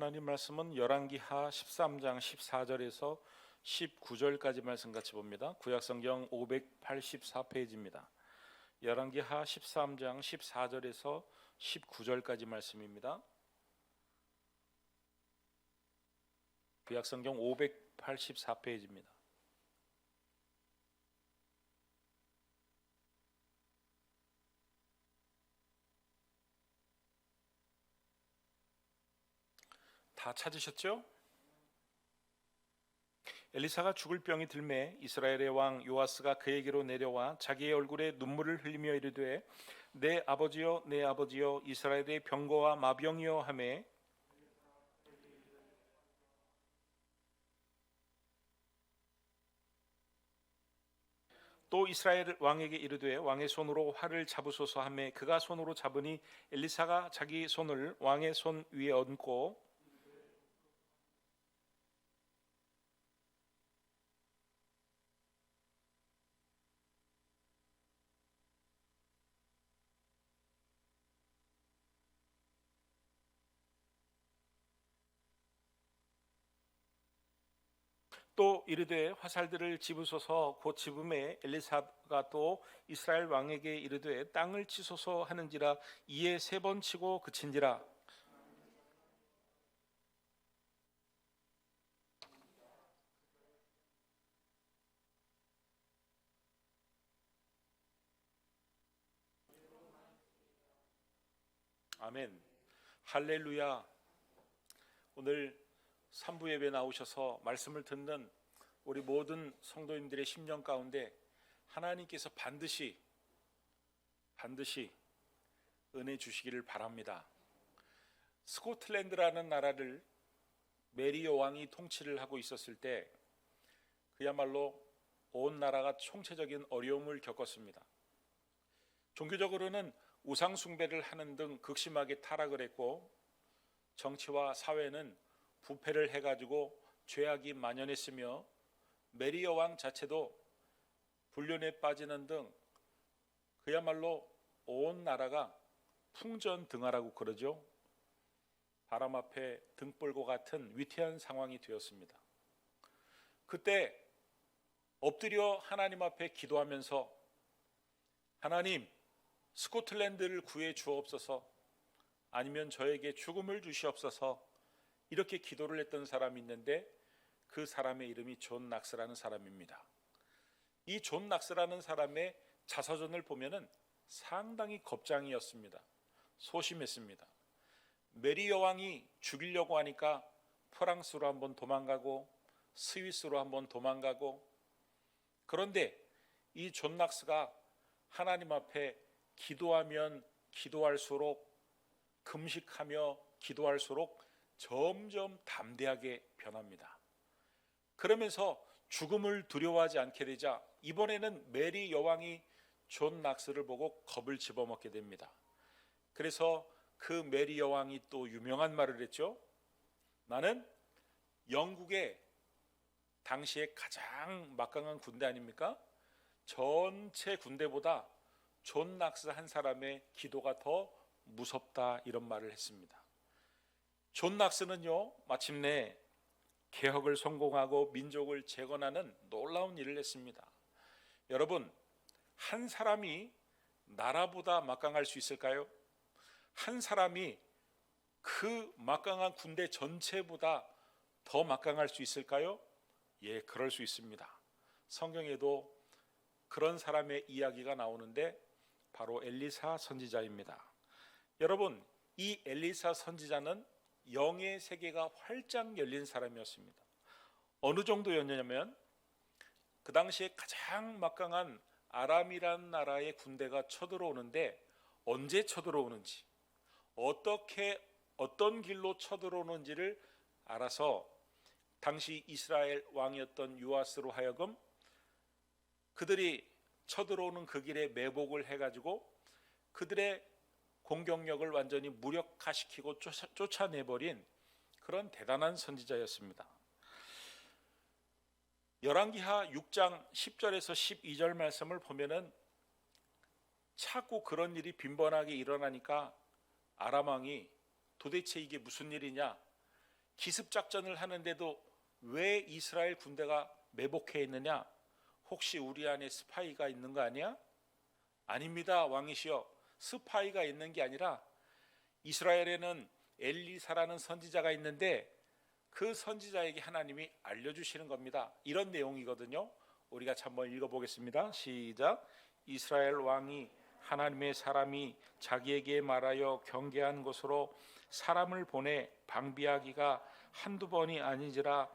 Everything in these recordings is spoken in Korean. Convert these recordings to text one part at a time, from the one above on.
하나님 말씀은 열왕기하 13장 14절에서 19절까지 말씀 같이 봅니다. 구약성경 584페이지입니다. 열왕기하 13장 14절에서 19절까지 말씀입니다. 구약성경 584페이지입니다. 다 찾으셨죠? 엘리사가 죽을 병이 들매 이스라엘의 왕 요아스가 그에게로 내려와 자기의 얼굴에 눈물을 흘리며 이르되 내 아버지여 내 아버지여 이스라엘의 병거와 마병이여 하매 또 이스라엘 왕에게 이르되 왕의 손으로 활을 잡으소서 하매 그가 손으로 잡으니 엘리사가 자기 손을 왕의 손 위에 얹고 또 이르되 화살들을 집으소서 곧 집음에 엘리사가 또 이스라엘 왕에게 이르되 땅을 치소서 하는지라 이에 3번 치고 그친지라. 아멘. 할렐루야. 오늘 3부 예배 나오셔서 말씀을 듣는 우리 모든 성도님들의 심령 가운데 하나님께서 반드시 은혜 주시기를 바랍니다. 스코틀랜드라는 나라를 메리 여왕이 통치를 하고 있었을 때 그야말로 온 나라가 총체적인 어려움을 겪었습니다. 종교적으로는 우상 숭배를 하는 등 극심하게 타락을 했고 정치와 사회는 부패를 해가지고 죄악이 만연했으며 메리 여왕 자체도 불륜에 빠지는 등 그야말로 온 나라가 풍전등화라고 그러죠. 바람 앞에 등불과 같은 위태한 상황이 되었습니다. 그때 엎드려 하나님 앞에 기도하면서 하나님 스코틀랜드를 구해 주옵소서 아니면 저에게 죽음을 주시옵소서 이렇게 기도를 했던 사람이 있는데 그 사람의 이름이 존 낙스라는 사람입니다. 이 존 낙스라는 사람의 자서전을 보면은 상당히 겁장이었습니다. 소심했습니다. 메리 여왕이 죽이려고 하니까 프랑스로 한번 도망가고 스위스로 한번 도망가고 그런데 이 존 낙스가 하나님 앞에 기도하면 기도할수록 금식하며 기도할수록 점점 담대하게 변합니다. 그러면서 죽음을 두려워하지 않게 되자 이번에는 메리 여왕이 존 낙스를 보고 겁을 집어먹게 됩니다. 그래서 그 메리 여왕이 또 유명한 말을 했죠. 나는 영국의 당시에 가장 막강한 군대 아닙니까? 전체 군대보다 존 낙스 한 사람의 기도가 더 무섭다 이런 말을 했습니다. 존 낙스는요 마침내 개혁을 성공하고 민족을 재건하는 놀라운 일을 했습니다. 여러분 한 사람이 나라보다 막강할 수 있을까요? 한 사람이 그 막강한 군대 전체보다 더 막강할 수 있을까요? 예, 그럴 수 있습니다. 성경에도 그런 사람의 이야기가 나오는데 바로 엘리사 선지자입니다. 여러분 이 엘리사 선지자는 영의 세계가 활짝 열린 사람이었습니다. 어느 정도였냐면 그 당시에 가장 막강한 아람이란 나라의 군대가 쳐들어오는데 언제 쳐들어오는지 어떤 길로 쳐들어오는지를 알아서 당시 이스라엘 왕이었던 요아스로 하여금 그들이 쳐들어오는 그 길에 매복을 해가지고 그들의 공격력을 완전히 무력화시키고 쫓아내버린 그런 대단한 선지자였습니다. 열왕기하 6장 10절에서 12절 말씀을 보면은 자꾸 그런 일이 빈번하게 일어나니까 아람 왕이 도대체 이게 무슨 일이냐 기습 작전을 하는데도 왜 이스라엘 군대가 매복해 있느냐? 혹시 우리 안에 스파이가 있는 거 아니야? 아닙니다, 왕이시여. 스파이가 있는 게 아니라 이스라엘에는 엘리사라는 선지자가 있는데 그 선지자에게 하나님이 알려주시는 겁니다. 이런 내용이거든요. 우리가 한번 읽어보겠습니다. 시작. 이스라엘 왕이 하나님의 사람이 자기에게 말하여 경계한 곳으로 사람을 보내 방비하기가 한두 번이 아니지라.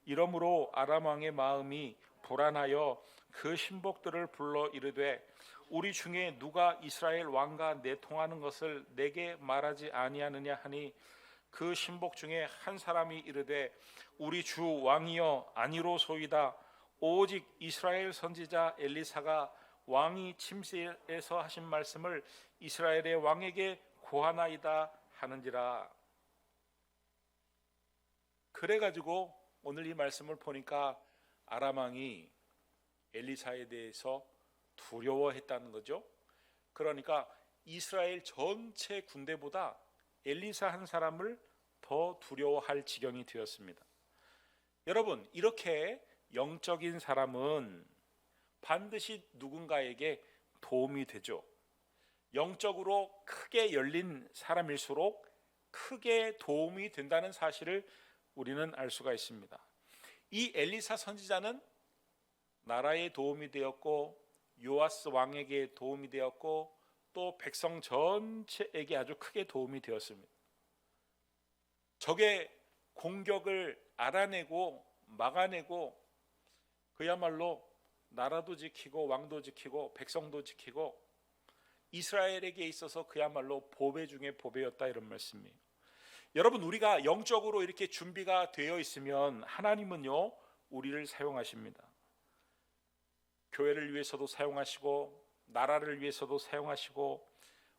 이러므로 아람 왕의 마음이 불안하여 그 신복들을 불러 이르되 우리 중에 누가 이스라엘 왕과 내통하는 것을 내게 말하지 아니하느냐 하니 그 신복 중에 한 사람이 이르되 우리 주 왕이여 아니로소이다. 오직 이스라엘 선지자 엘리사가 왕이 침실에서 하신 말씀을 이스라엘의 왕에게 고하나이다 하는지라. 그래가지고 오늘 이 말씀을 보니까 아람 왕이 엘리사에 대해서 두려워했다는 거죠. 그러니까 이스라엘 전체 군대보다 엘리사 한 사람을 더 두려워할 지경이 되었습니다. 여러분, 이렇게 영적인 사람은 반드시 누군가에게 도움이 되죠. 영적으로 크게 열린 사람일수록 크게 도움이 된다는 사실을 우리는 알 수가 있습니다. 이 엘리사 선지자는 나라에 도움이 되었고 요아스 왕에게 도움이 되었고 또 백성 전체에게 아주 크게 도움이 되었습니다. 적의 공격을 알아내고 막아내고 그야말로 나라도 지키고 왕도 지키고 백성도 지키고 이스라엘에게 있어서 그야말로 보배 중에 보배였다, 이런 말씀이에요. 여러분, 우리가 영적으로 이렇게 준비가 되어 있으면 하나님은요 우리를 사용하십니다. 교회를 위해서도 사용하시고 나라를 위해서도 사용하시고,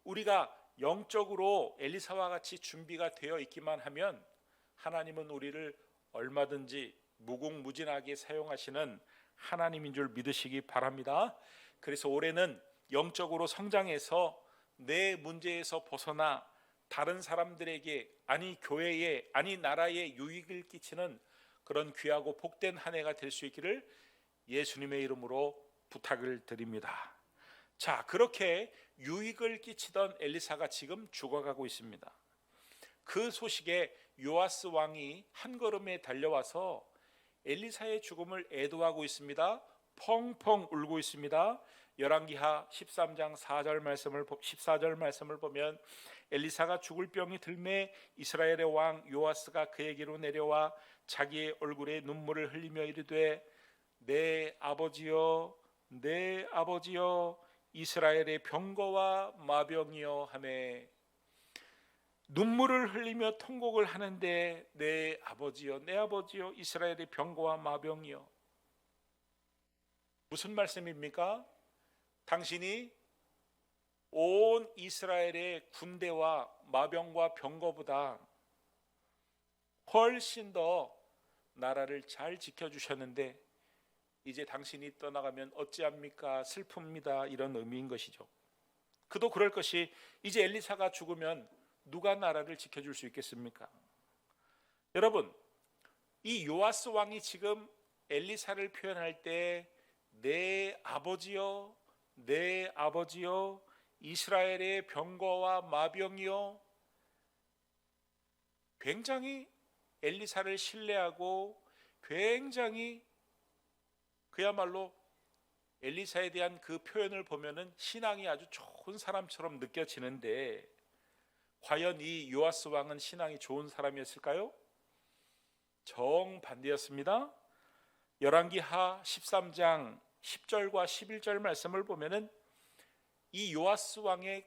우리가 영적으로 엘리사와 같이 준비가 되어 있기만 하면 하나님은 우리를 얼마든지 무궁무진하게 사용하시는 하나님인 줄 믿으시기 바랍니다. 그래서 올해는 영적으로 성장해서 내 문제에서 벗어나 다른 사람들에게, 아니 교회에, 아니 나라에 유익을 끼치는 그런 귀하고 복된 한 해가 될 수 있기를 예수님의 이름으로 부탁을 드립니다. 자, 그렇게 유익을 끼치던 엘리사가 지금 죽어가고 있습니다. 그 소식에 요아스 왕이 한 걸음에 달려와서 엘리사의 죽음을 애도하고 있습니다. 펑펑 울고 있습니다. 열왕기하 13장 14절 말씀을 보면 엘리사가 죽을 병이 들매 이스라엘의 왕 요아스가 그에게로 내려와 자기의 얼굴에 눈물을 흘리며 이르되 내 아버지여 내 아버지여 이스라엘의 병거와 마병이여 하매, 눈물을 흘리며 통곡을 하는데 내 아버지여 내 아버지여 이스라엘의 병거와 마병이여. 무슨 말씀입니까? 당신이 온 이스라엘의 군대와 마병과 병거보다 훨씬 더 나라를 잘 지켜주셨는데 이제 당신이 떠나가면 어찌합니까? 슬픕니다. 이런 의미인 것이죠. 그도 그럴 것이, 이제 엘리사가 죽으면 누가 나라를 지켜줄 수 있겠습니까? 여러분, 이 요아스 왕이 지금 엘리사를 표현할 때 내 아버지여 내 아버지여 이스라엘의 병거와 마병이여, 굉장히 엘리사를 신뢰하고 굉장히 그야말로 엘리사에 대한 그 표현을 보면은 신앙이 아주 좋은 사람처럼 느껴지는데, 과연 이 요아스 왕은 신앙이 좋은 사람이었을까요? 정반대였습니다. 열왕기하 13장 10절과 11절 말씀을 보면은 이 요아스 왕의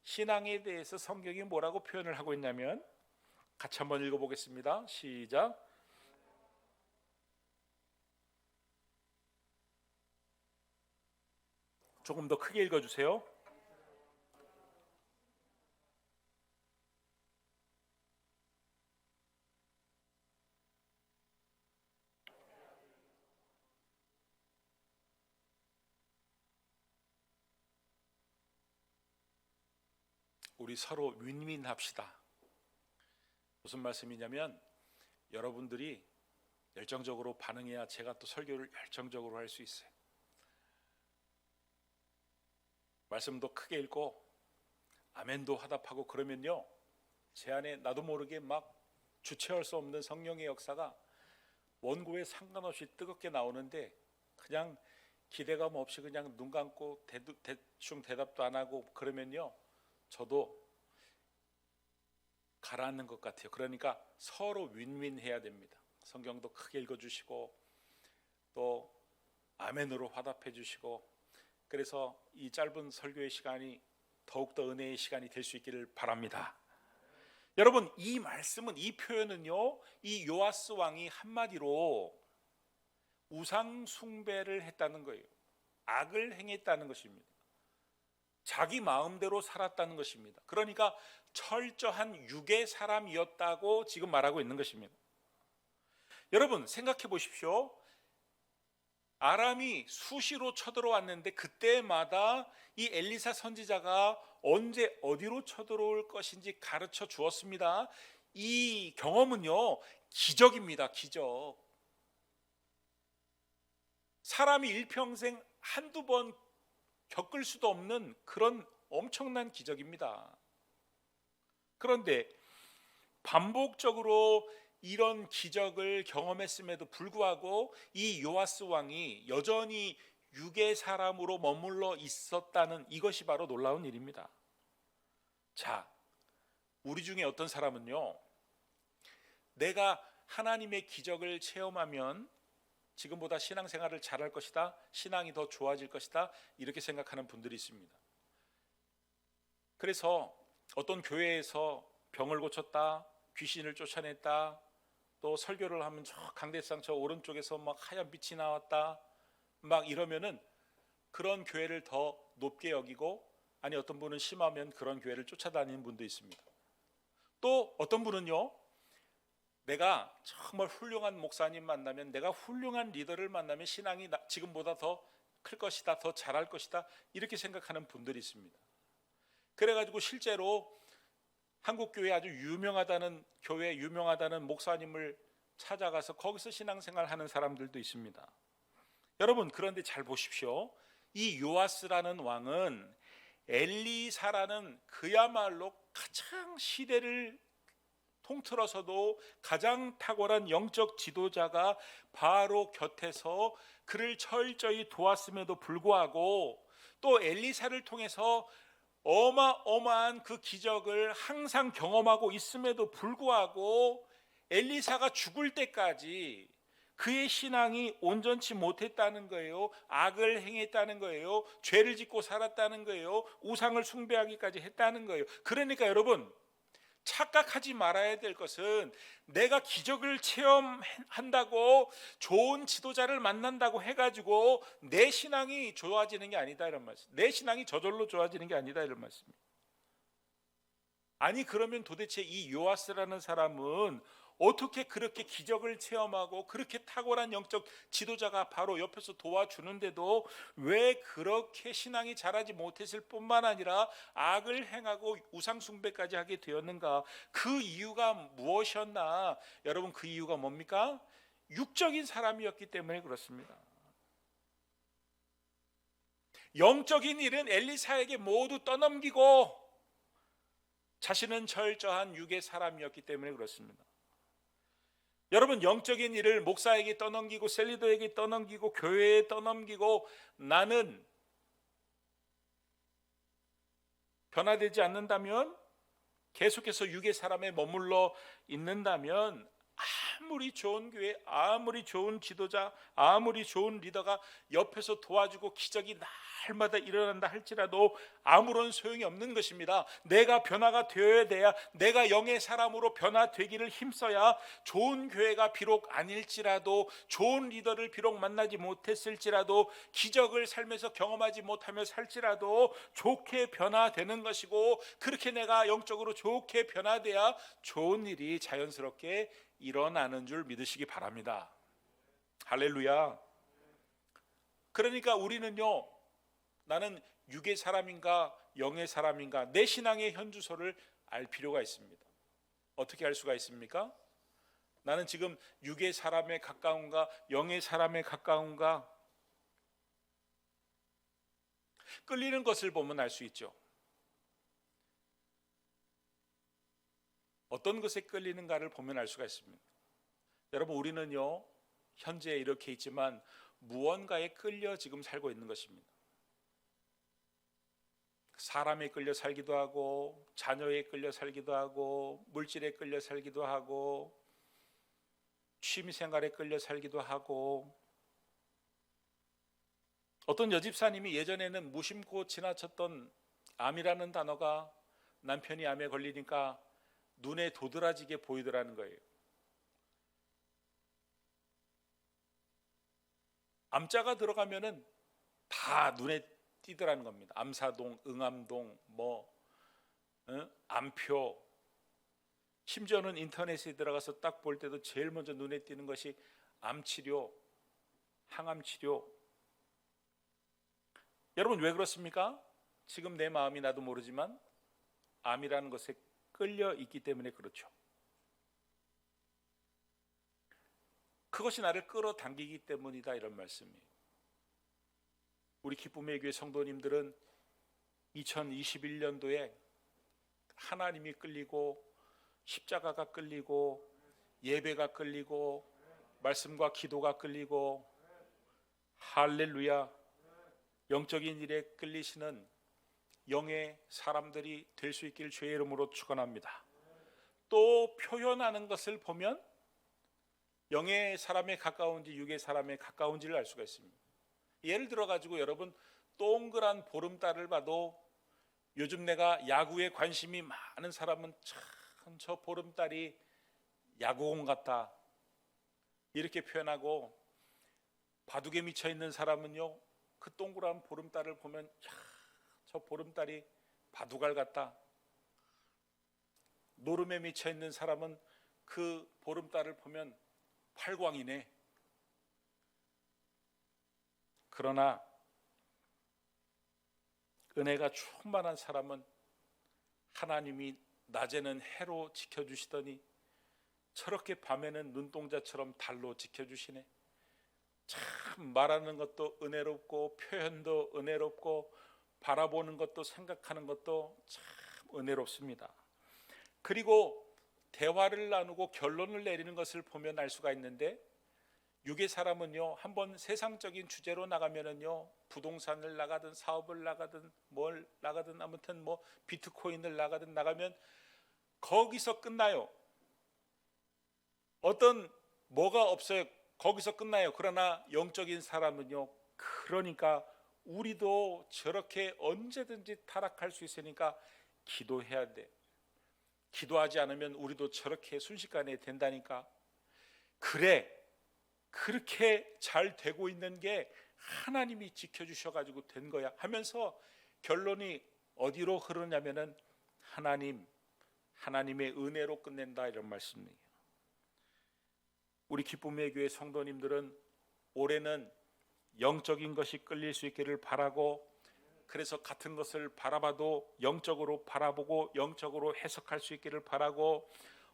신앙에 대해서 성경이 뭐라고 표현을 하고 있냐면, 같이 한번 읽어보겠습니다. 시작. 조금 더 크게 읽어주세요. 우리 서로 윈윈합시다. 무슨 말씀이냐면, 여러분들이 열정적으로 반응해야 제가 또 설교를 열정적으로 할 수 있어요. 말씀도 크게 읽고 아멘도 화답하고 그러면요, 제 안에 나도 모르게 막 주체할 수 없는 성령의 역사가 원고에 상관없이 뜨겁게 나오는데, 그냥 기대감 없이 그냥 눈 감고 대충 대답도 안 하고 그러면요, 저도 가라앉는 것 같아요. 그러니까 서로 윈윈 해야 됩니다. 성경도 크게 읽어주시고 또 아멘으로 화답해 주시고, 그래서 이 짧은 설교의 시간이 더욱더 은혜의 시간이 될 수 있기를 바랍니다. 여러분, 이 말씀은, 이 표현은요, 이 요아스 왕이 한마디로 우상 숭배를 했다는 거예요. 악을 행했다는 것입니다. 자기 마음대로 살았다는 것입니다. 그러니까 철저한 육의 사람이었다고 지금 말하고 있는 것입니다. 여러분, 생각해 보십시오. 아람이 수시로 쳐들어왔는데 그때마다 이 엘리사 선지자가 언제 어디로 쳐들어올 것인지 가르쳐 주었습니다. 이 경험은요, 기적입니다. 기적. 사람이 일평생 한두 번 겪을 수도 없는 그런 엄청난 기적입니다. 그런데 반복적으로 이런 기적을 경험했음에도 불구하고 이 요아스 왕이 여전히 육의 사람으로 머물러 있었다는 이것이 바로 놀라운 일입니다. 자, 우리 중에 어떤 사람은요, 내가 하나님의 기적을 체험하면 지금보다 신앙생활을 잘할 것이다, 신앙이 더 좋아질 것이다, 이렇게 생각하는 분들이 있습니다. 그래서 어떤 교회에서 병을 고쳤다, 귀신을 쫓아냈다, 또 설교를 하면 저 강대상 저 오른쪽에서 막 하얀 빛이 나왔다, 막 이러면은 그런 교회를 더 높게 여기고, 아니 어떤 분은 심하면 그런 교회를 쫓아다니는 분도 있습니다. 또 어떤 분은요, 내가 정말 훌륭한 목사님 만나면, 내가 훌륭한 리더를 만나면 신앙이 지금보다 더 클 것이다, 더 잘할 것이다, 이렇게 생각하는 분들이 있습니다. 그래가지고 실제로 한국교회 아주 유명하다는 교회, 유명하다는 목사님을 찾아가서 거기서 신앙생활 하는 사람들도 있습니다. 여러분, 그런데 잘 보십시오. 이 요아스라는 왕은 엘리사라는 그야말로 가장 시대를 통틀어서도 가장 탁월한 영적 지도자가 바로 곁에서 그를 철저히 도왔음에도 불구하고, 또 엘리사를 통해서 어마어마한 그 기적을 항상 경험하고 있음에도 불구하고 엘리사가 죽을 때까지 그의 신앙이 온전치 못했다는 거예요. 악을 행했다는 거예요. 죄를 짓고 살았다는 거예요. 우상을 숭배하기까지 했다는 거예요. 그러니까 여러분, 착각하지 말아야 될 것은, 내가 기적을 체험한다고 좋은 지도자를 만난다고 해가지고 내 신앙이 좋아지는 게 아니다, 이런 말씀. 내 신앙이 저절로 좋아지는 게 아니다, 이런 말씀입니다. 아니, 그러면 도대체 이 요아스라는 사람은 어떻게 그렇게 기적을 체험하고 그렇게 탁월한 영적 지도자가 바로 옆에서 도와주는데도 왜 그렇게 신앙이 자라지 못했을 뿐만 아니라 악을 행하고 우상 숭배까지 하게 되었는가? 그 이유가 무엇이었나? 여러분, 그 이유가 뭡니까? 육적인 사람이었기 때문에 그렇습니다. 영적인 일은 엘리사에게 모두 떠넘기고 자신은 철저한 육의 사람이었기 때문에 그렇습니다. 여러분, 영적인 일을 목사에게 떠넘기고 셀리더에게 떠넘기고 교회에 떠넘기고 나는 변화되지 않는다면, 계속해서 육의 사람에 머물러 있는다면, 아무리 좋은 교회, 아무리 좋은 지도자, 아무리 좋은 리더가 옆에서 도와주고 기적이 날마다 일어난다 할지라도 아무런 소용이 없는 것입니다. 내가 변화가 되어야 돼야, 내가 영의 사람으로 변화되기를 힘써야, 좋은 교회가 비록 아닐지라도, 좋은 리더를 비록 만나지 못했을지라도, 기적을 삶에서 경험하지 못하며 살지라도 좋게 변화되는 것이고, 그렇게 내가 영적으로 좋게 변화돼야 좋은 일이 자연스럽게 일어나는 줄 믿으시기 바랍니다. 할렐루야. 그러니까 우리는요, 나는 육의 사람인가 영의 사람인가, 내 신앙의 현주소를 알 필요가 있습니다. 어떻게 알 수가 있습니까? 나는 지금 육의 사람에 가까운가 영의 사람에 가까운가? 끌리는 것을 보면 알 수 있죠. 어떤 것에 끌리는가를 보면 알 수가 있습니다. 여러분, 우리는요 현재 이렇게 있지만 무언가에 끌려 지금 살고 있는 것입니다. 사람에 끌려 살기도 하고, 자녀에 끌려 살기도 하고, 물질에 끌려 살기도 하고, 취미생활에 끌려 살기도 하고. 어떤 여집사님이 예전에는 무심코 지나쳤던 암이라는 단어가 남편이 암에 걸리니까 눈에 도드라지게 보이더라는 거예요. 암자가 들어가면은 다 눈에 띄더라는 겁니다. 암사동, 응암동, 암표. 심지어는 인터넷에 들어가서 딱 볼 때도 제일 먼저 눈에 띄는 것이 암치료, 항암치료. 여러분, 왜 그렇습니까? 지금 내 마음이 나도 모르지만 암이라는 것에 끌려 있기 때문에 그렇죠. 그것이 나를 끌어당기기 때문이다, 이런 말씀이에요. 우리 기쁨의 교회 성도님들은 2021년도에 하나님이 끌리고, 십자가가 끌리고, 예배가 끌리고, 말씀과 기도가 끌리고, 할렐루야, 영적인 일에 끌리시는 영의 사람들이 될 수 있기를 주의 이름으로 축원합니다. 또 표현하는 것을 보면 영의 사람에 가까운지 육의 사람에 가까운지를 알 수가 있습니다. 예를 들어 가지고 여러분, 동그란 보름달을 봐도 요즘 내가 야구에 관심이 많은 사람은 참 저 보름달이 야구공 같다 이렇게 표현하고, 바둑에 미쳐 있는 사람은요 그 동그란 보름달을 보면 저 보름달이 바둑알 같다. 노름에 미쳐 있는 사람은 그 보름달을 보면 팔광이네. 그러나 은혜가 충만한 사람은 하나님이 낮에는 해로 지켜주시더니 저렇게 밤에는 눈동자처럼 달로 지켜주시네. 참 말하는 것도 은혜롭고, 표현도 은혜롭고, 바라보는 것도, 생각하는 것도 참 은혜롭습니다. 그리고 대화를 나누고 결론을 내리는 것을 보면 알 수가 있는데, 육의 사람은요 한번 세상적인 주제로 나가면은요, 부동산을 나가든 사업을 나가든 뭘 나가든 아무튼 비트코인을 나가든 나가면 거기서 끝나요. 어떤 뭐가 없어요. 거기서 끝나요. 그러나 영적인 사람은요, 그러니까 우리도 저렇게 언제든지 타락할 수 있으니까 기도해야 돼. 기도하지 않으면 우리도 저렇게 순식간에 된다니까. 그래, 그렇게 잘 되고 있는 게 하나님이 지켜주셔가지고 된 거야 하면서 결론이 어디로 흐르냐면은 하나님의 은혜로 끝낸다, 이런 말씀이에요. 우리 기쁨의 교회 성도님들은 올해는 영적인 것이 끌릴 수 있기를 바라고, 그래서 같은 것을 바라봐도 영적으로 바라보고 영적으로 해석할 수 있기를 바라고,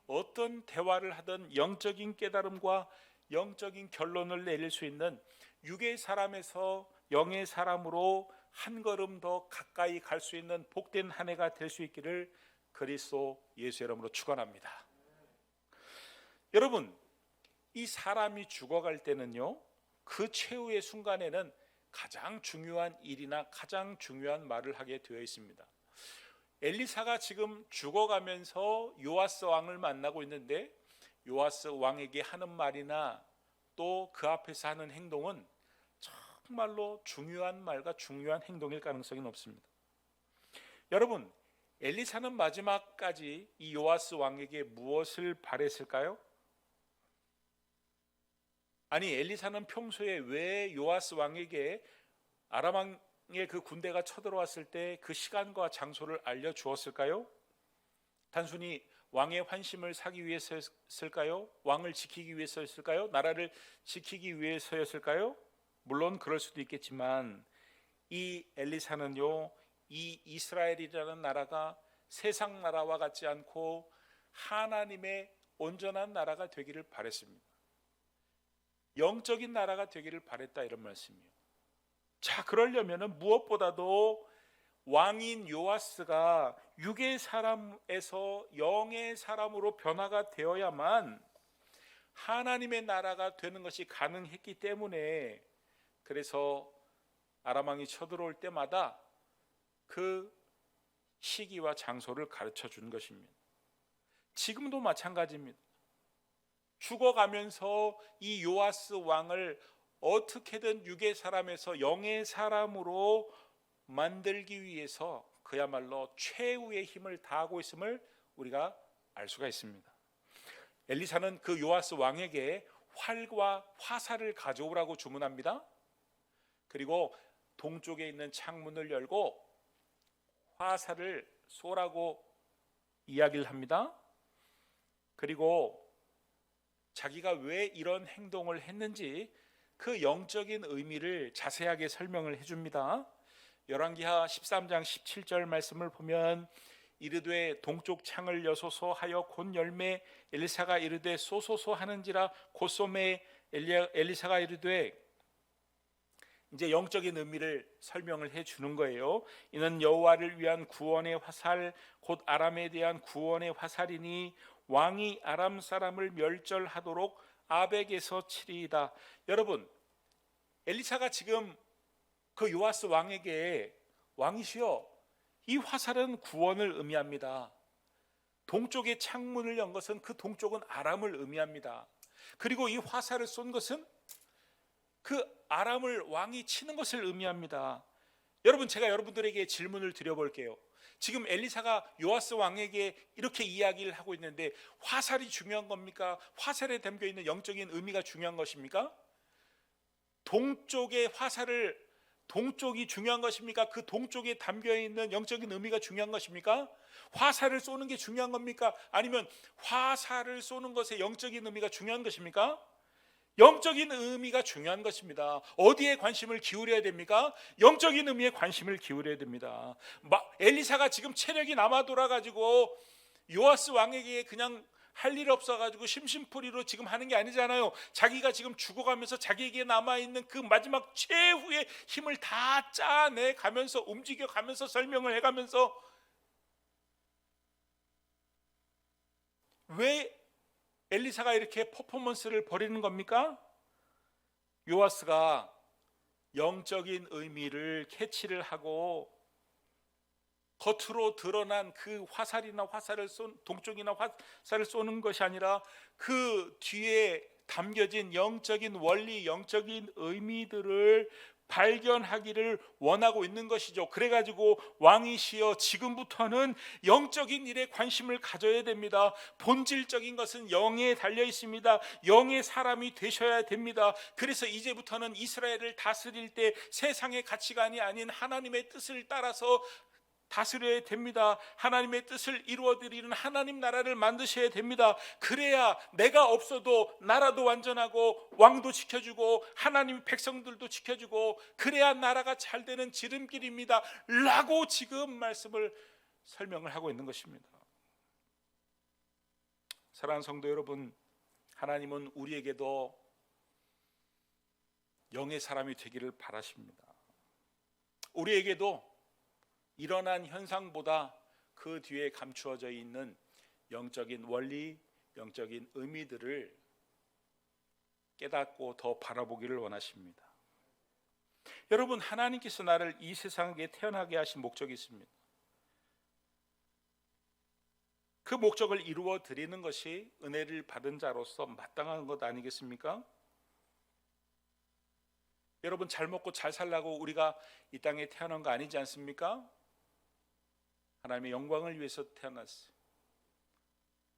어떤 대화를 하든 영적인 깨달음과 영적인 결론을 내릴 수 있는 육의 사람에서 영의 사람으로 한 걸음 더 가까이 갈 수 있는 복된 한 해가 될 수 있기를 그리스도 예수의 이름으로 축원합니다. 여러분, 이 사람이 죽어갈 때는요, 그 최후의 순간에는 가장 중요한 일이나 가장 중요한 말을 하게 되어 있습니다. 엘리사가 지금 죽어가면서 요아스 왕을 만나고 있는데, 요아스 왕에게 하는 말이나 또 그 앞에서 하는 행동은 정말로 중요한 말과 중요한 행동일 가능성이 높습니다. 여러분, 엘리사는 마지막까지 이 요아스 왕에게 무엇을 바랬을까요? 아니, 엘리사는 평소에 왜 요아스 왕에게 아람 왕의 그 군대가 쳐들어왔을 때 그 시간과 장소를 알려주었을까요? 단순히 왕의 환심을 사기 위해서였을까요? 왕을 지키기 위해서였을까요? 나라를 지키기 위해서였을까요? 물론 그럴 수도 있겠지만, 이 엘리사는요, 이 이스라엘이라는 나라가 세상 나라와 같지 않고 하나님의 온전한 나라가 되기를 바랬습니다. 영적인 나라가 되기를 바랬다, 이런 말씀이에요. 자, 그러려면 무엇보다도 왕인 요아스가 육의 사람에서 영의 사람으로 변화가 되어야만 하나님의 나라가 되는 것이 가능했기 때문에, 그래서 아람 왕이 쳐들어올 때마다 그 시기와 장소를 가르쳐 준 것입니다. 지금도 마찬가지입니다. 죽어가면서 이 요아스 왕을 어떻게든 육의 사람에서 영의 사람으로 만들기 위해서 그야말로 최후의 힘을 다하고 있음을 우리가 알 수가 있습니다. 엘리사는 그 요아스 왕에게 활과 화살을 가져오라고 주문합니다. 그리고 동쪽에 있는 창문을 열고 화살을 쏘라고 이야기를 합니다. 그리고 자기가 왜 이런 행동을 했는지 그 영적인 의미를 자세하게 설명을 해줍니다. 열왕기하 13장 17절 말씀을 보면, 이르되 동쪽 창을 여소서 하여 곧 열매, 엘리사가 이르되 쏘소서 하는지라 곧 쏘매, 엘리사가 이르되, 이제 영적인 의미를 설명을 해주는 거예요. 이는 여호와를 위한 구원의 화살, 곧 아람에 대한 구원의 화살이니 왕이 아람 사람을 멸절하도록 아벡에서 치리이다. 여러분, 엘리사가 지금 그 요아스 왕에게, 왕이시여, 이 화살은 구원을 의미합니다. 동쪽의 창문을 연 것은 그 동쪽은 아람을 의미합니다. 그리고 이 화살을 쏜 것은 그 아람을 왕이 치는 것을 의미합니다. 여러분, 제가 여러분들에게 질문을 드려볼게요. 지금 엘리사가 요아스 왕에게 이렇게 이야기를 하고 있는데 화살이 중요한 겁니까? 화살에 담겨 있는 영적인 의미가 중요한 것입니까? 동쪽의 화살을, 동쪽이 중요한 것입니까? 그 동쪽에 담겨 있는 영적인 의미가 중요한 것입니까? 화살을 쏘는 게 중요한 겁니까? 아니면 화살을 쏘는 것에 영적인 의미가 중요한 것입니까? 영적인 의미가 중요한 것입니다. 어디에 관심을 기울여야 됩니까? 영적인 의미에 관심을 기울여야 됩니다. 엘리사가 지금 체력이 남아 돌아가지고 요아스 왕에게 그냥 할 일 없어가지고 심심풀이로 지금 하는 게 아니잖아요. 자기가 지금 죽어가면서 자기에게 남아있는 그 마지막 최후의 힘을 다 짜내 가면서, 움직여 가면서, 설명을 해가면서, 왜 엘리사가 이렇게 퍼포먼스를 벌이는 겁니까? 요아스가 영적인 의미를 캐치를 하고 겉으로 드러난 그 화살이나 화살을 동쪽이나 화살을 쏘는 것이 아니라 그 뒤에 담겨진 영적인 원리, 영적인 의미들을 발견하기를 원하고 있는 것이죠. 그래가지고 왕이시여, 지금부터는 영적인 일에 관심을 가져야 됩니다. 본질적인 것은 영에 달려 있습니다. 영의 사람이 되셔야 됩니다. 그래서 이제부터는 이스라엘을 다스릴 때 세상의 가치관이 아닌 하나님의 뜻을 따라서 다스려야 됩니다. 하나님의 뜻을 이루어드리는 하나님 나라를 만드셔야 됩니다. 그래야 내가 없어도 나라도 완전하고 왕도 지켜주고 하나님 백성들도 지켜주고, 그래야 나라가 잘 되는 지름길입니다 라고 지금 말씀을 설명을 하고 있는 것입니다. 사랑하는 성도 여러분, 하나님은 우리에게도 영의 사람이 되기를 바라십니다. 우리에게도 일어난 현상보다 그 뒤에 감추어져 있는 영적인 원리, 영적인 의미들을 깨닫고 더 바라보기를 원하십니다. 여러분, 하나님께서 나를 이 세상에 태어나게 하신 목적이 있습니다. 그 목적을 이루어 드리는 것이 은혜를 받은 자로서 마땅한 것 아니겠습니까? 여러분, 잘 먹고 잘 살라고 우리가 이 땅에 태어난 거 아니지 않습니까? 하나님의 영광을 위해서 태어났어요.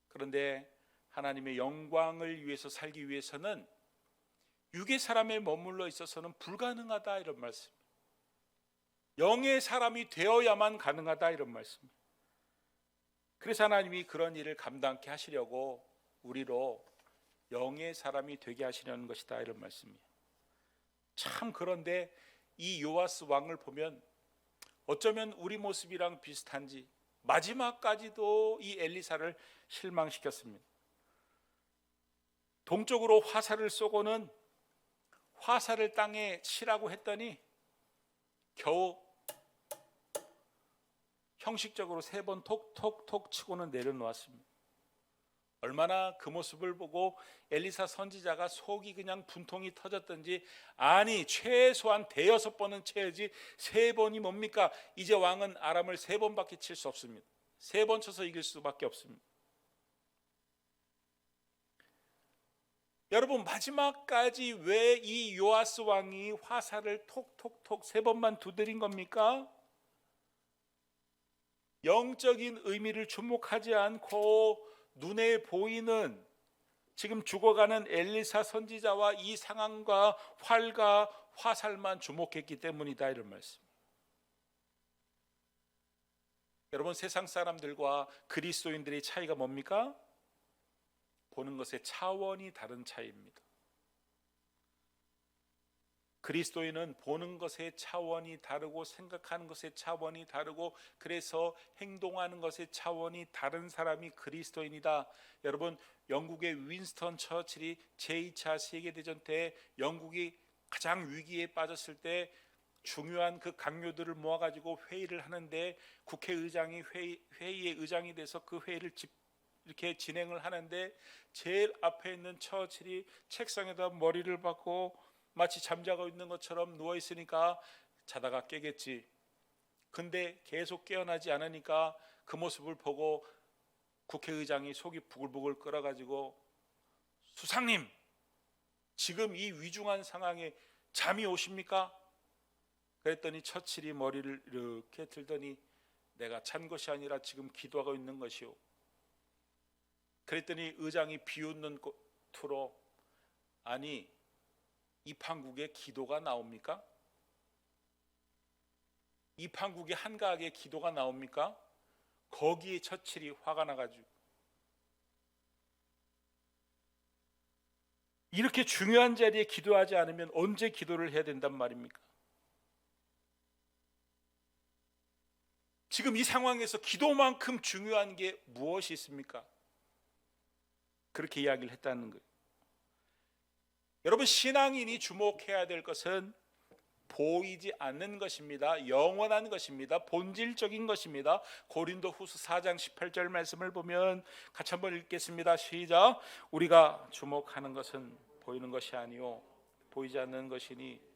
그런데 하나님의 영광을 위해서 살기 위해서는 육의 사람에 머물러 있어서는 불가능하다, 이런 말씀. 영의 사람이 되어야만 가능하다, 이런 말씀. 그래서 하나님이 그런 일을 감당케 하시려고 우리로 영의 사람이 되게 하시려는 것이다, 이런 말씀이에요. 참, 그런데 이 요아스 왕을 보면 어쩌면 우리 모습이랑 비슷한지 마지막까지도 이 엘리사를 실망시켰습니다. 동쪽으로 화살을 쏘고는 화살을 땅에 치라고 했더니 겨우 형식적으로 3번 톡톡톡 치고는 내려놓았습니다. 얼마나 그 모습을 보고 엘리사 선지자가 속이 그냥 분통이 터졌던지, 아니 최소한 5번은 쳐야지 3번이 뭡니까? 이제 왕은 아람을 3번밖에 칠 수 없습니다. 3번 쳐서 이길 수밖에 없습니다. 여러분, 마지막까지 왜 이 요아스 왕이 화살을 톡톡톡 3번만 두드린 겁니까? 영적인 의미를 주목하지 않고 눈에 보이는 지금 죽어가는 엘리사 선지자와 이 상황과 활과 화살만 주목했기 때문이다, 이런 말씀. 여러분, 세상 사람들과 그리스도인들의 차이가 뭡니까? 보는 것의 차원이 다른 차이입니다. 그리스도인은 보는 것의 차원이 다르고 생각하는 것의 차원이 다르고 그래서 행동하는 것의 차원이 다른 사람이 그리스도인이다. 여러분, 영국의 윈스턴 처칠이 제2차 세계대전 때 영국이 가장 위기에 빠졌을 때 중요한 그 강요들을 모아가지고 회의를 하는데 국회의장이 회의의 의장이 돼서 그 회의를 이렇게 진행을 하는데 제일 앞에 있는 처칠이 책상에다 머리를 박고 마치 잠자고 있는 것처럼 누워 있으니까 자다가 깨겠지. 근데 계속 깨어나지 않으니까 그 모습을 보고 국회의장이 속이 부글부글 끓어가지고, 수상님, 지금 이 위중한 상황에 잠이 오십니까? 그랬더니 처칠이 머리를 이렇게 들더니 내가 잔 것이 아니라 지금 기도하고 있는 것이오. 그랬더니 의장이 비웃는 투로, 아니 이 판국에 기도가 나옵니까? 이 판국에 한가하게 기도가 나옵니까? 거기에 처칠이 화가 나가지고, 이렇게 중요한 자리에 기도하지 않으면 언제 기도를 해야 된단 말입니까? 지금 이 상황에서 기도만큼 중요한 게 무엇이 있습니까? 그렇게 이야기를 했다는 거예요. 여러분, 신앙인이 주목해야 될 것은 보이지 않는 것입니다. 영원한 것입니다. 본질적인 것입니다. 고린도후서 4장 18절 말씀을 보면 같이 한번 읽겠습니다. 시작. 우리가 주목하는 것은 보이는 것이 아니요 보이지 않는 것이니.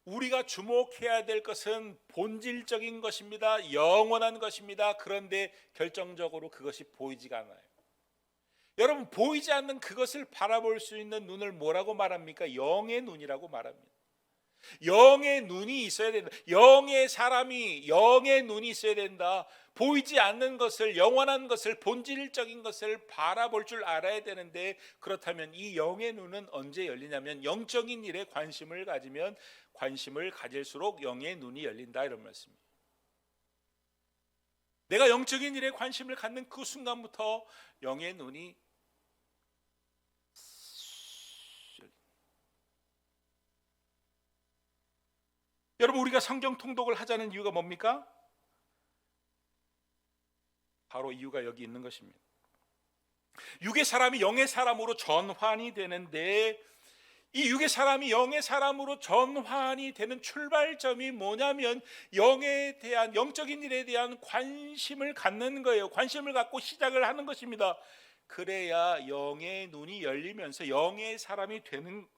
우리가 주목해야 될 것은 본질적인 것입니다. 영원한 것입니다. 그런데 결정적으로 그것이 보이지가 않아요. 여러분, 보이지 않는 그것을 바라볼 수 있는 눈을 뭐라고 말합니까? 영의 눈이라고 말합니다. 영의 눈이 있어야 된다. 영의 사람이 영의 눈이 있어야 된다. 보이지 않는 것을, 영원한 것을, 본질적인 것을 바라볼 줄 알아야 되는데, 그렇다면 이 영의 눈은 언제 열리냐면 영적인 일에 관심을 가지면 관심을 가질수록 영의 눈이 열린다, 이런 말씀입니다. 내가 영적인 일에 관심을 갖는 그 순간부터 영의 눈이 여러분, 우리가 성경 통독을 하자는 이유가 뭡니까? 바로 이유가 여기 있는 것입니다. 육의 사람이 영의 사람으로 전환이 되는데, 이 육의 사람이 영의 사람으로 전환이 되는 출발점이 뭐냐면 영에 대한, 영적인 일에 대한 관심을 갖는 거예요. 관심을 갖고 시작을 하는 것입니다. 그래야 영의 눈이 열리면서 영의 사람이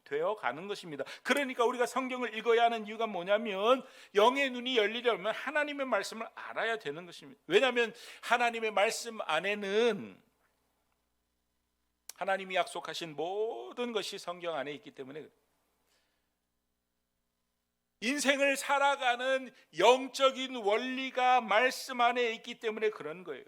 되어 가는 것입니다. 그러니까 우리가 성경을 읽어야 하는 이유가 뭐냐면 영의 눈이 열리려면 하나님의 말씀을 알아야 되는 것입니다. 왜냐하면 하나님의 말씀 안에는 하나님이 약속하신 모든 것이 성경 안에 있기 때문에, 인생을 살아가는 영적인 원리가 말씀 안에 있기 때문에 그런 거예요.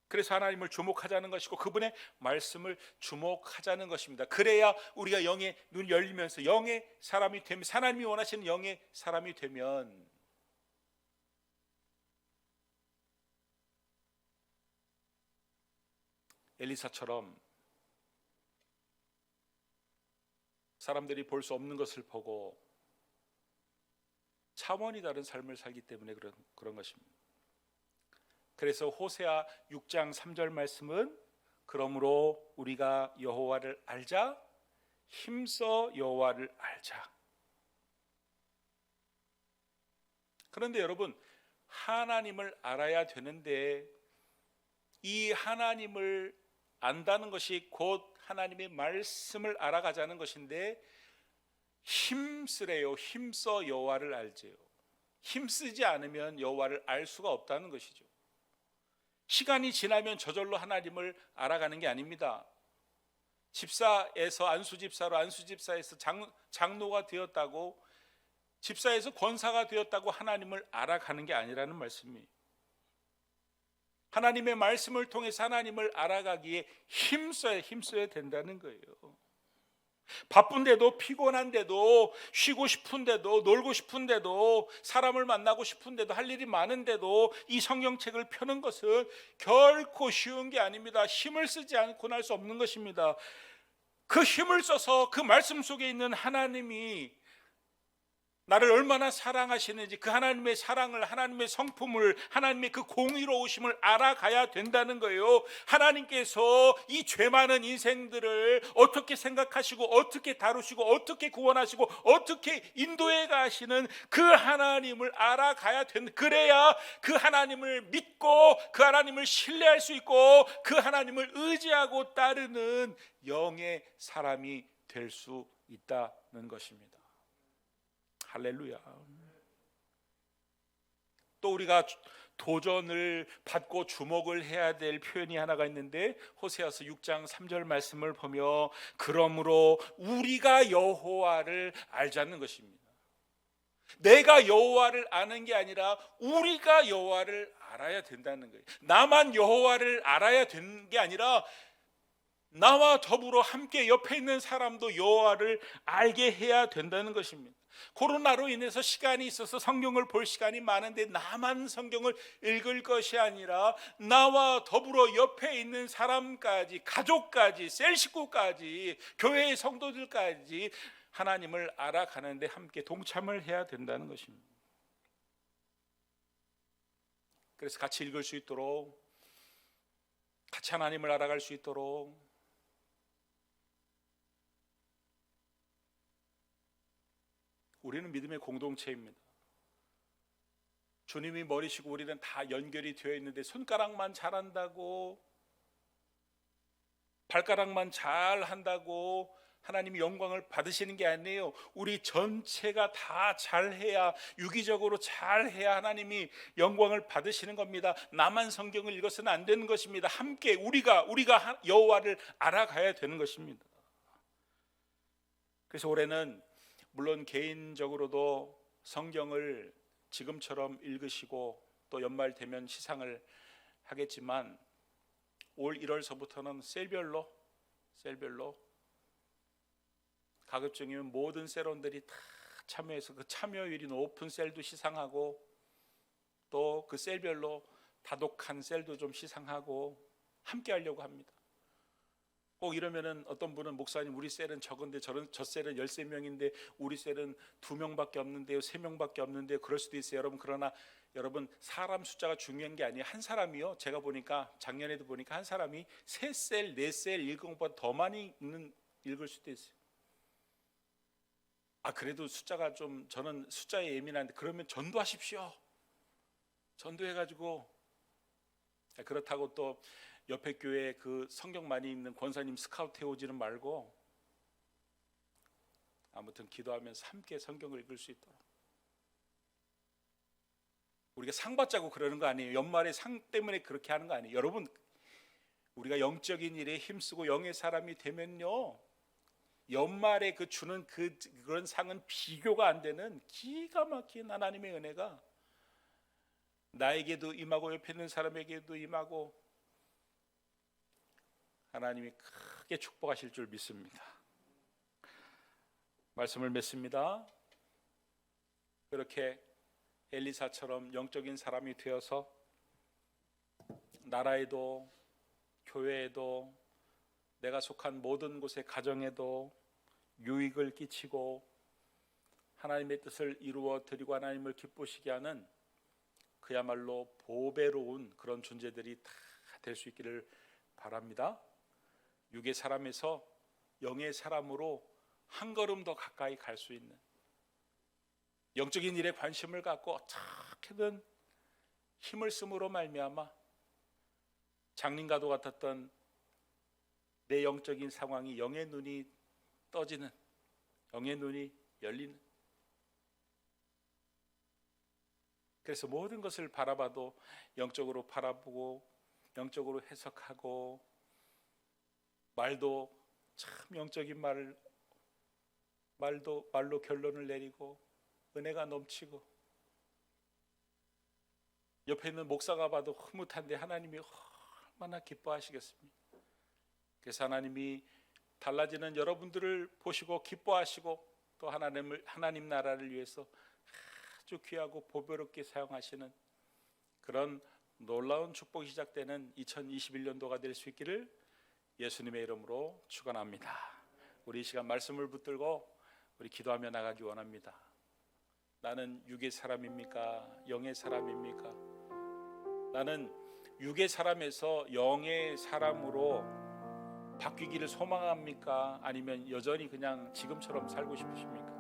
그래서 하나님을 주목하자는 것이고 그분의 말씀을 주목하자는 것입니다. 그래야 우리가 영의 눈이 열리면서 영의 사람이 되면, 하나님이 원하시는 영의 사람이 되면 엘리사처럼 사람들이 볼 수 없는 것을 보고 차원이 다른 삶을 살기 때문에 그런 것입니다. 그래서 호세아 6장 3절 말씀은 그러므로 우리가 여호와를 알자, 힘써 여호와를 알자. 그런데 여러분, 하나님을 알아야 되는데 이 하나님을 안다는 것이 곧 하나님의 말씀을 알아가자는 것인데 힘쓰래요. 힘써 여호와를 알지요. 힘쓰지 않으면 여호와를 알 수가 없다는 것이죠. 시간이 지나면 저절로 하나님을 알아가는 게 아닙니다. 집사에서 안수집사로, 안수집사에서 장로가 되었다고, 집사에서 권사가 되었다고 하나님을 알아가는 게 아니라는 말씀이에요. 하나님의 말씀을 통해서 하나님을 알아가기에 힘써야 된다는 거예요. 바쁜데도, 피곤한데도, 쉬고 싶은데도, 놀고 싶은데도, 사람을 만나고 싶은데도, 할 일이 많은데도 이 성경책을 펴는 것은 결코 쉬운 게 아닙니다. 힘을 쓰지 않고는 할 수 없는 것입니다. 그 힘을 써서 그 말씀 속에 있는 하나님이 나를 얼마나 사랑하시는지, 그 하나님의 사랑을, 하나님의 성품을, 하나님의 그 공의로우심을 알아가야 된다는 거예요. 하나님께서 이 죄 많은 인생들을 어떻게 생각하시고, 어떻게 다루시고, 어떻게 구원하시고, 어떻게 인도해 가시는 그 하나님을 알아가야 된다. 그래야 그 하나님을 믿고 그 하나님을 신뢰할 수 있고 그 하나님을 의지하고 따르는 영의 사람이 될 수 있다는 것입니다. 할렐루야. 또 우리가 도전을 받고 주목을 해야 될 표현이 하나가 있는데 호세아서 6장 3절 말씀을 보며 그러므로 우리가 여호와를 알자는 것입니다. 내가 여호와를 아는 게 아니라 우리가 여호와를 알아야 된다는 거예요. 나만 여호와를 알아야 되는 게 아니라 나와 더불어 함께 옆에 있는 사람도 여호와를 알게 해야 된다는 것입니다. 코로나로 인해서 시간이 있어서 성경을 볼 시간이 많은데 나만 성경을 읽을 것이 아니라 나와 더불어 옆에 있는 사람까지, 가족까지, 셀 식구까지, 교회의 성도들까지 하나님을 알아가는데 함께 동참을 해야 된다는 것입니다. 그래서 같이 읽을 수 있도록, 같이 하나님을 알아갈 수 있도록 우리는 믿음의 공동체입니다. 주님이 머리시고 우리는 다 연결이 되어 있는데 손가락만 잘한다고, 발가락만 잘한다고 하나님이 영광을 받으시는 게 아니에요. 우리 전체가 다 잘해야, 유기적으로 잘해야 하나님이 영광을 받으시는 겁니다. 나만 성경을 읽어서는 안 되는 것입니다. 함께 우리가 여호와를 알아가야 되는 것입니다. 그래서 올해는 물론 개인적으로도 성경을 지금처럼 읽으시고 또 연말 되면 시상을 하겠지만 올 1월서부터는 셀별로 가급적이면 모든 셀원들이 다 참여해서 그 참여율이 높은 셀도 시상하고 또 그 셀별로 다독한 셀도 좀 시상하고 함께 하려고 합니다. 꼭 이러면은 어떤 분은 목사님 우리 셀은 적은데 저 셀은 13명인데 우리 셀은 2명밖에 없는데요, 3명밖에 없는데요, 그럴 수도 있어요. 여러분, 그러나 여러분, 사람 숫자가 중요한 게 아니에요. 한 사람이요, 제가 보니까 작년에도 보니까 한 사람이 3셀, 4셀 읽은 것보다 더 많이 읽을 수도 있어요. 그래도 숫자가 좀, 저는 숫자에 예민한데 그러면 전도하십시오. 전도해가지고. 그렇다고 또 옆에 교회에 그 성경 많이 읽는 권사님 스카우트 해오지는 말고 아무튼 기도하면서 함께 성경을 읽을 수 있도록. 우리가 상 받자고 그러는 거 아니에요. 연말에 상 때문에 그렇게 하는 거 아니에요. 여러분, 우리가 영적인 일에 힘쓰고 영의 사람이 되면요, 연말에 그 주는 그런 상은 비교가 안 되는 기가 막힌 하나님의 은혜가 나에게도 임하고 옆에 있는 사람에게도 임하고 하나님이 크게 축복하실 줄 믿습니다. 말씀을 맺습니다. 그렇게 엘리사처럼 영적인 사람이 되어서 나라에도 교회에도 내가 속한 모든 곳의 가정에도 유익을 끼치고 하나님의 뜻을 이루어 드리고 하나님을 기쁘시게 하는 그야말로 보배로운 그런 존재들이 다 될 수 있기를 바랍니다. 육의 사람에서 영의 사람으로 한 걸음 더 가까이 갈 수 있는, 영적인 일에 관심을 갖고 어떻게든 힘을 쓰므로 말미암아 장님과도 같았던 내 영적인 상황이 영의 눈이 떠지는, 영의 눈이 열리는, 그래서 모든 것을 바라봐도 영적으로 바라보고 영적으로 해석하고, 말도 참 영적인 말로 결론을 내리고 은혜가 넘치고, 옆에 있는 목사가 봐도 흐뭇한데 하나님이 얼마나 기뻐하시겠습니까? 그래서 하나님이 달라지는 여러분들을 보시고 기뻐하시고, 또 하나님 나라를 위해서 아주 귀하고 보배롭게 사용하시는 그런 놀라운 축복이 시작되는 2021년도가 될 수 있기를 예수님의 이름으로 축원합니다. 우리 이 시간 말씀을 붙들고 우리 기도하며 나가기 원합니다. 나는 육의 사람입니까? 영의 사람입니까? 나는 육의 사람에서 영의 사람으로 바뀌기를 소망합니까? 아니면 여전히 그냥 지금처럼 살고 싶으십니까?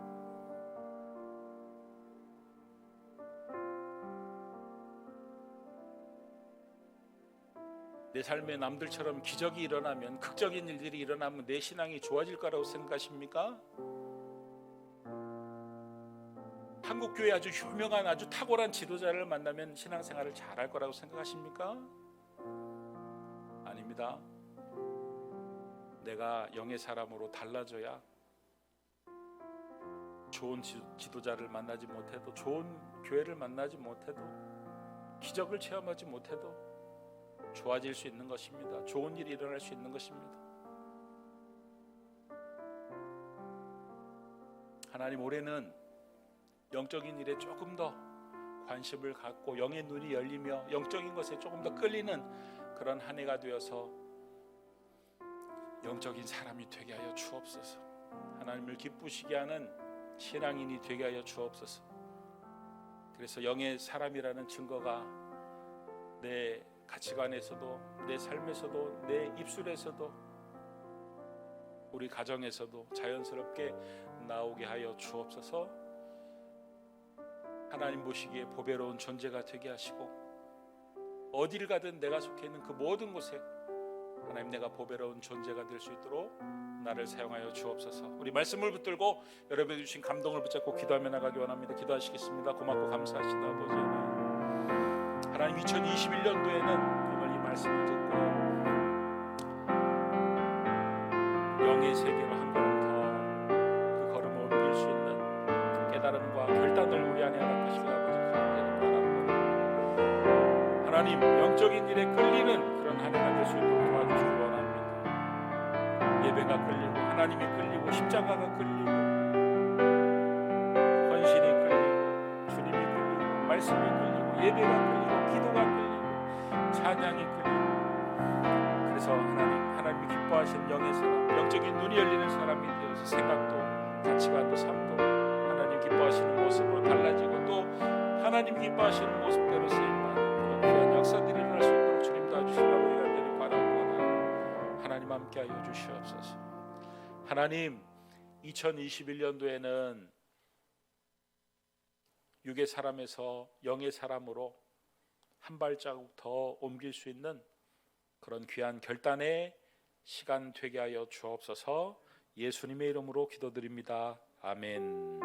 내 삶에 남들처럼 기적이 일어나면, 극적인 일들이 일어나면 내 신앙이 좋아질 거라고 생각하십니까? 한국교회 아주 유명한 아주 탁월한 지도자를 만나면 신앙생활을 잘할 거라고 생각하십니까? 아닙니다. 내가 영의 사람으로 달라져야 좋은 지도자를 만나지 못해도, 좋은 교회를 만나지 못해도, 기적을 체험하지 못해도 좋아질 수 있는 것입니다. 좋은 일이 일어날 수 있는 것입니다. 하나님, 올해는 영적인 일에 조금 더 관심을 갖고 영의 눈이 열리며 영적인 것에 조금 더 끌리는 그런 한 해가 되어서 영적인 사람이 되게 하여 주옵소서. 하나님을 기쁘시게 하는 신앙인이 되게 하여 주옵소서. 그래서 영의 사람이라는 증거가 내 가치관에서도, 내 삶에서도, 내 입술에서도, 우리 가정에서도 자연스럽게 나오게 하여 주옵소서. 하나님 보시기에 보배로운 존재가 되게 하시고, 어디를 가든 내가 속해 있는 그 모든 곳에 하나님, 내가 보배로운 존재가 될 수 있도록 나를 사용하여 주옵소서. 우리 말씀을 붙들고 여러분이 주신 감동을 붙잡고 기도하며 나가기 원합니다. 기도하시겠습니다. 고맙고 감사하시다 아버지 하나님, 2021년도에는 오늘 이 말씀을 듣고 영의 세계로 한 걸음 더 그 걸음을 옮길 수 있는 그 깨달음과 결단을 우리 안에 허락하시길 아버지 간절히 바랍니다. 하나님, 영적인 일에 끌리는 그런 한 해가 될 수 있도록 도와주시기 원합니다. 예배가 끌리고, 하나님이 끌리고, 십자가가 끌리고, 헌신이 끌리고, 주님이 끌리고, 말씀이 끌리고, 예배가 끌리고, 기도가 끌리고, 찬양이 끌리고, 그래서 하나님이 기뻐하시는 영의 사람, 영적인 눈이 열리는 사람이 되어서 생각도, 가치관도, 삶도 하나님 기뻐하시는 모습으로 달라지고, 또 하나님 기뻐하시는 모습대로 쓰임받는 그런 귀한 역사들이 일어날 수 있도록 주님 도와주시라고 간절히 바라고, 하나님 함께하여 주시옵소서. 하나님, 2021년도에는 육의 사람에서 영의 사람으로 한 발자국 더 옮길 수 있는 그런 귀한 결단의 시간 되게 하여 주옵소서. 예수님의 이름으로 기도드립니다. 아멘.